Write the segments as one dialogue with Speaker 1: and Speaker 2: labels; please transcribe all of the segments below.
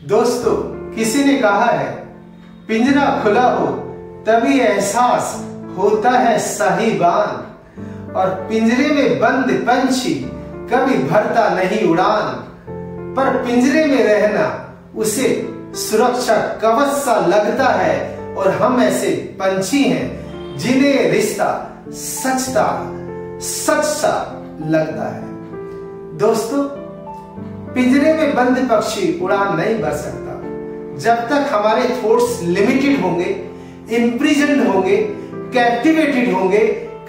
Speaker 1: दोस्तों, किसी ने कहा है पिंजरा खुला हो तभी एहसास होता है साहिबान, और पिंजरे में बंद पंछी कभी भरता नहीं उड़ान, पर पिंजरे में रहना उसे सुरक्षा कवच सा लगता है, और हम ऐसे पंछी हैं जिन्हें रिश्ता सच सा लगता है। दोस्तों, पिंजरे में बंद पक्षी उड़ान नहीं भर सकता। जब तक हमारे थॉट्स लिमिटेड होंगे, इम्प्रिजन्ड होंगे, कैप्टिवेटेड होंगे,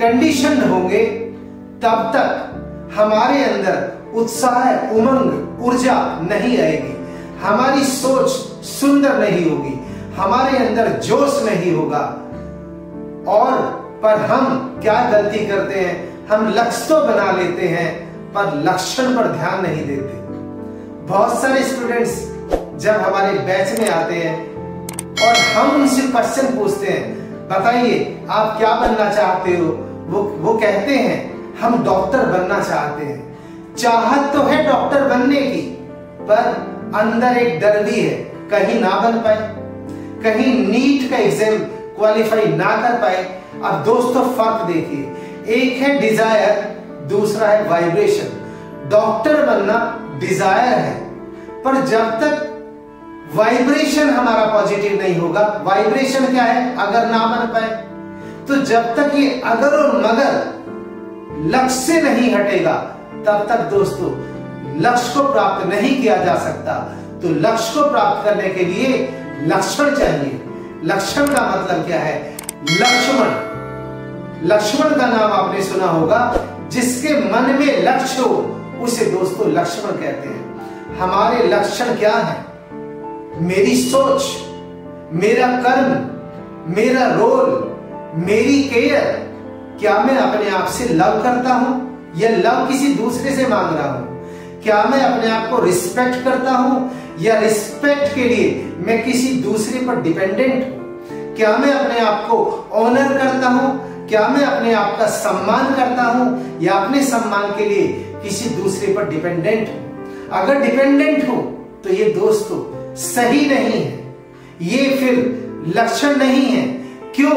Speaker 1: कंडीशनड होंगे, तब तक हमारे अंदर उत्साह, उमंग, ऊर्जा नहीं आएगी, हमारी सोच सुंदर नहीं होगी, हमारे अंदर जोश नहीं होगा। और पर हम क्या गलती करते हैं, हम लक्ष्य तो बना लेते हैं पर लक्षण पर ध्यान नहीं देते। बहुत सारे स्टूडेंट्स जब हमारे बैच में आते हैं और हम उनसे क्वेश्चन पूछते हैं, बताइए आप क्या बनना चाहते हो, वो कहते हैं हम डॉक्टर बनना चाहते हैं। चाहत तो है डॉक्टर बनने की, पर अंदर एक डर भी है, कहीं ना बन पाए, कहीं नीट का एग्जाम क्वालिफाई ना कर पाए। अब दोस्तों फर्क देखिए, एक है डिजायर, दूसरा है वाइब्रेशन। डॉक्टर बनना डिजायर है, पर जब तक वाइब्रेशन हमारा पॉजिटिव नहीं होगा, वाइब्रेशन क्या है, अगर ना बन पाए, तो जब तक ये अगर और मगर लक्ष्य से नहीं हटेगा, तब तक दोस्तों लक्ष्य को प्राप्त नहीं किया जा सकता। तो लक्ष्य को प्राप्त करने के लिए लक्षण चाहिए। लक्षण का मतलब क्या है, लक्ष्मण। लक्ष्मण का नाम आपने सुना होगा, जिसके मन में लक्ष्य हो उसे दोस्तों लक्ष्मण कहते हैं। हमारे लक्षण क्या है, मेरी सोच, मेरा कर्म, मेरा रोल, मेरी केयर। क्या मैं अपने आप से लव करता हूं या लव किसी दूसरे से मांग रहा हूं? क्या मैं अपने आप को रिस्पेक्ट करता हूं या रिस्पेक्ट के लिए मैं किसी दूसरे पर डिपेंडेंट हूं? क्या मैं अपने आप को ऑनर करता हूं? क्या मैं अपने आप का सम्मान करता हूं या अपने सम्मान के लिए किसी दूसरे पर डिपेंडेंट हूं? अगर डिपेंडेंट हूं तो ये दोस्तों सही नहीं है, ये फिर लक्षण नहीं है। क्यों?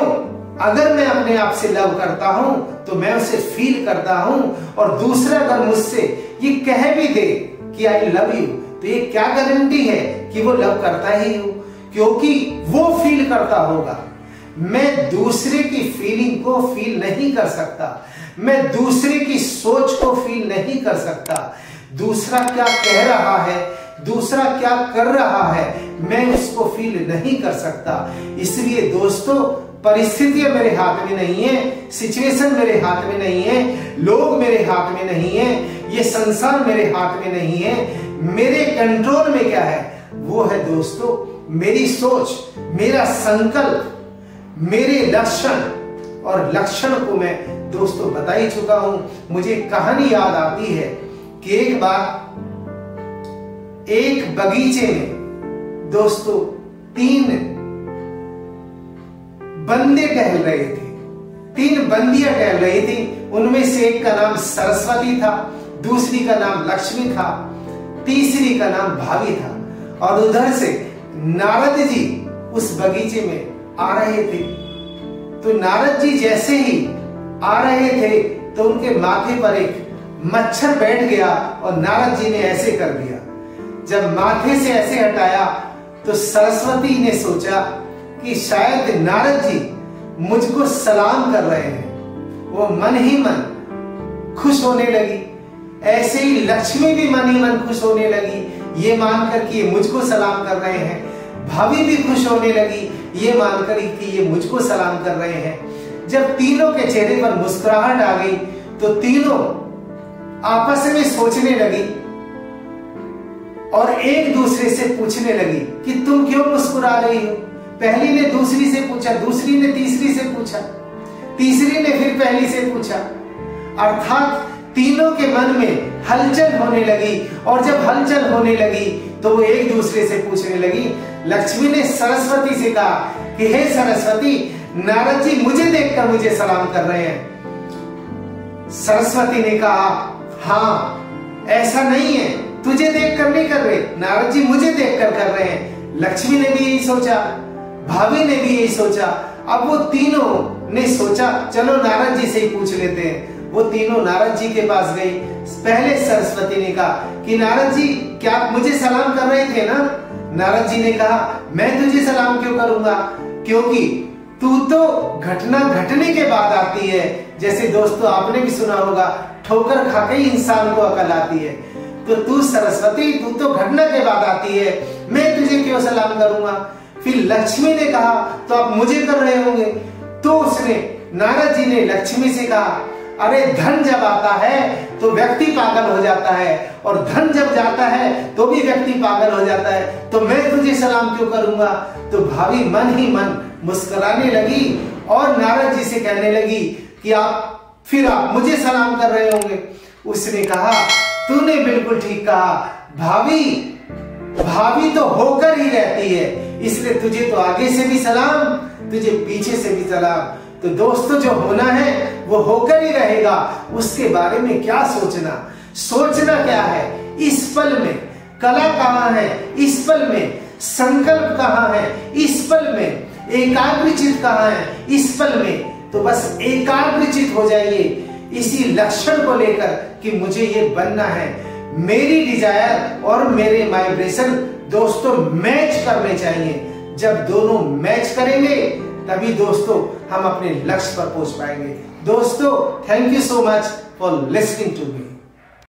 Speaker 1: अगर मैं अपने आप से लव करता हूं तो मैं उसे फील करता हूं, और दूसरा अगर मुझसे ये कह भी दे कि आई लव यू, तो ये क्या गारंटी है कि वो लव करता ही हो, क्योंकि वो फील करता होगा। मैं दूसरे की फीलिंग को फील नहीं कर सकता, मैं दूसरे की सोच को फील नहीं कर सकता। दूसरा क्या कह रहा है, दूसरा क्या कर रहा है, मैं उसको फील नहीं कर सकता। इसलिए दोस्तों, परिस्थितियां मेरे हाथ में नहीं है, सिचुएशन मेरे हाथ में नहीं है, लोग मेरे हाथ में नहीं है, ये संसार मेरे हाथ में नहीं है। मेरे कंट्रोल में क्या है, वो है दोस्तों मेरी सोच, मेरा संकल्प, मेरे लक्षण। और लक्षण को मैं दोस्तों बता ही चुका हूं। मुझे कहानी याद आती है कि एक बार एक बगीचे में दोस्तों 3 बंदे टहल रहे थे, 3 बंदियां टहल रही थी। उनमें से एक का नाम सरस्वती था, दूसरी का नाम लक्ष्मी था, तीसरी का नाम भाभी था। और उधर से नारद जी उस बगीचे में आ रहे थे। तो नारद जी जैसे ही आ रहे थे तो उनके माथे पर एक मच्छर बैठ गया और नारद जी ने ऐसे कर दिया। जब माथे से ऐसे हटाया तो सरस्वती ने सोचा कि शायद नारद जी मुझको सलाम कर रहे हैं। वो मन ही मन खुश होने लगी। ऐसे ही लक्ष्मी भी मन ही मन खुश होने लगी, ये मानकर कि ये मुझको सलाम कर रहे हैं। भाभी भी खुश होने लगी, ये मानकर कि ये मुझको सलाम कर रहे हैं। जब तीनों के चेहरे पर मुस्कुराहट आ गई तो तीनों आपस में सोचने लगी और एक दूसरे से पूछने लगी कि तुम क्यों मुस्कुरा रही हो। पहली ने दूसरी से पूछा, दूसरी ने तीसरी से पूछा, तीसरी ने फिर पहली से पूछा। अर्थात तीनों के मन में हलचल होने लगी, और जब हलचल होने लगी तो वो एक दूसरे से पूछने लगी। लक्ष्मी ने सरस्वती से कहा कि हे सरस्वती, नारद जी मुझे देखकर मुझे सलाम कर रहे हैं। सरस्वती ने कहा हाँ, ऐसा नहीं है, तुझे देख कर नहीं कर रहे, नारद जी मुझे देख कर रहे हैं। लक्ष्मी ने भी यही सोचा, भाभी ने भी यही सोचा। अब वो तीनों ने सोचा चलो नारद जी से ही पूछ लेते हैं। वो तीनों नारद जी के पास गई। पहले सरस्वती ने कहा कि नारद जी क्या आप मुझे सलाम कर रहे थे ना? नारद जी ने कहा मैं तुझे सलाम क्यों करूंगा, क्योंकि तू तो घटना घटने के बाद आती है। जैसे दोस्तों आपने भी सुना होगा, ठोकर खा के ही इंसान को अकल आती है। तो तू सरस्वती, तू तो घटना के बाद आती है, मैं तुझे क्यों सलाम करूंगा? फिर लक्ष्मी ने कहा तो आप मुझे कर रहे होंगे। तो उसने, नारद जी ने लक्ष्मी से कहा अरे धन जब आता है तो व्यक्ति पागल हो जाता है, और धन जब जाता है तो भी व्यक्ति पागल हो जाता है, तो मैं तुझे सलाम क्यों करूंगा? तो भाभी मन ही मन मुस्कुराने लगी और नारद जी से कहने लगी कि आप मुझे सलाम कर रहे होंगे। उसने कहा तूने बिल्कुल ठीक कहा, भाभी तो होकर ही रहती है, इसलिए तुझे तो आगे से भी सलाम, तुझे पीछे से भी सलाम। तो दोस्तों जो होना है वो होकर ही रहेगा, उसके बारे में क्या सोचना। सोचना क्या है, इस पल में कला कहाँ है, इस पल में संकल्प कहाँ है, इस पल में एकाग्रचित कहाँ है, इस पल में। तो बस एकाग्रचित हो जाइए इसी लक्षण को लेकर कि मुझे ये बनना है। मेरी डिजायर और मेरे वाइब्रेशन दोस्तों मैच करने चाहिए। जब दोनों मैच करेंगे तभी दोस्तों हम अपने लक्ष्य पर पहुंच पाएंगे। दोस्तों thank you so much for listening to me.